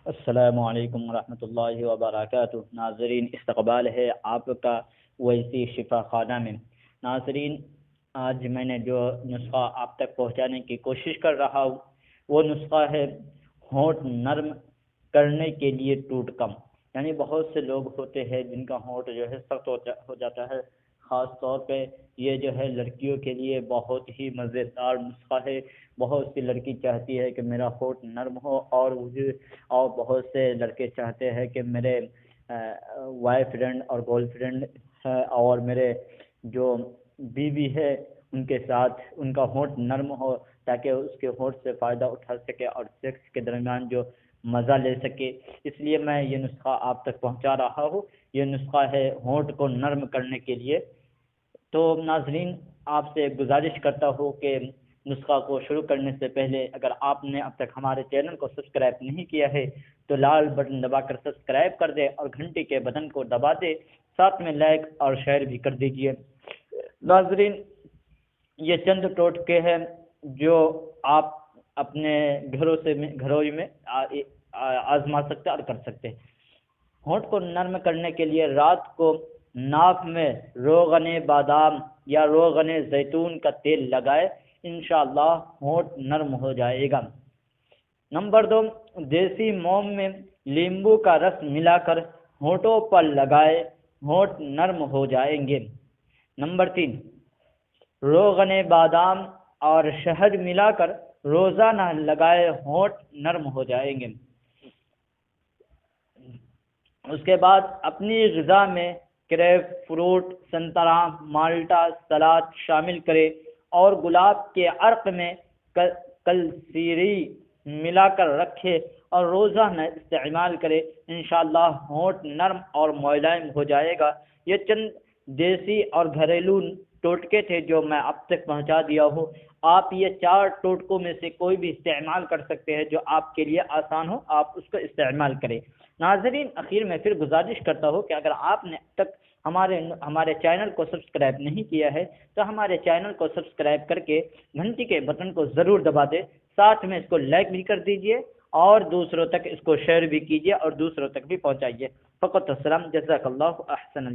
السلام علیکم ورحمۃ اللہ وبرکاتہ۔ ناظرین، استقبال ہے آپ کا ویسی شفا خانہ میں۔ ناظرین، آج میں نے جو نسخہ آپ تک پہنچانے کی کوشش کر رہا ہوں وہ نسخہ ہے ہونٹ نرم کرنے کے لیے ٹوٹ کم۔ یعنی بہت سے لوگ ہوتے ہیں جن کا ہونٹ جو ہے سخت ہو جاتا ہے، خاص طور پہ یہ جو ہے لڑکیوں کے لیے بہت ہی مزیدار نسخہ ہے۔ بہت سی لڑکی چاہتی ہے کہ میرا ہونٹ نرم ہو، اور بہت سے لڑکے چاہتے ہیں کہ میرے وائف فرینڈ اور گرل فرینڈ ہے اور میرے جو بیوی ہے ان کے ساتھ ان کا ہونٹ نرم ہو، تاکہ اس کے ہونٹ سے فائدہ اٹھا سکے اور سیکس کے درمیان جو مزہ لے سکے۔ اس لیے میں یہ نسخہ آپ تک پہنچا رہا ہوں۔ یہ نسخہ ہے ہونٹ کو نرم کرنے کے لیے۔ تو ناظرین، آپ سے گزارش کرتا ہوں کہ نسخہ کو شروع کرنے سے پہلے اگر آپ نے اب تک ہمارے چینل کو سبسکرائب نہیں کیا ہے تو لال بٹن دبا کر سبسکرائب کر دے اور گھنٹی کے بٹن کو دبا دے، ساتھ میں لائک اور شیئر بھی کر دیجئے۔ ناظرین، یہ چند ٹوٹکے ہیں جو آپ اپنے گھروں میں آزما سکتے اور کر سکتے ہیں۔ ہونٹ کو نرم کرنے کے لیے رات کو ناک میں روغن بادام یا روغن زیتون کا تیل لگائے، انشاءاللہ ہونٹ نرم ہو جائے گا۔ نمبر 2، دیسی موم میں لیمبو کا رس ملا کر ہونٹوں پر لگائے، ہونٹ نرم ہو جائیں گے۔ نمبر 3، روغن بادام اور شہد ملا کر روزانہ لگائے، ہونٹ نرم ہو جائیں گے۔ اس کے بعد اپنی غذا میں گریپ فروٹ، سنترا، مالٹا، سلاد شامل کرے اور گلاب کے عرق میں کلسیری ملا کر رکھے اور روزانہ استعمال کرے، انشاءاللہ ہونٹ نرم اور ملائم ہو جائے گا۔ یہ چند دیسی اور گھریلو ٹوٹکے تھے جو میں اب تک پہنچا دیا ہوں۔ آپ یہ 4 ٹوٹکوں میں سے کوئی بھی استعمال کر سکتے ہیں جو آپ کے لیے آسان ہو، آپ اس کو استعمال کریں۔ ناظرین، اخیر میں پھر گزارش کرتا ہوں کہ اگر آپ نے اب تک ہمارے چینل کو سبسکرائب نہیں کیا ہے تو ہمارے چینل کو سبسکرائب کر کے گھنٹی کے بٹن کو ضرور دبا دیں، ساتھ میں اس کو لائک بھی کر دیجئے اور دوسروں تک اس کو شیئر بھی کیجئے اور دوسروں تک بھی پہنچائیے۔ فقط السلام، جزاک اللہ احسن۔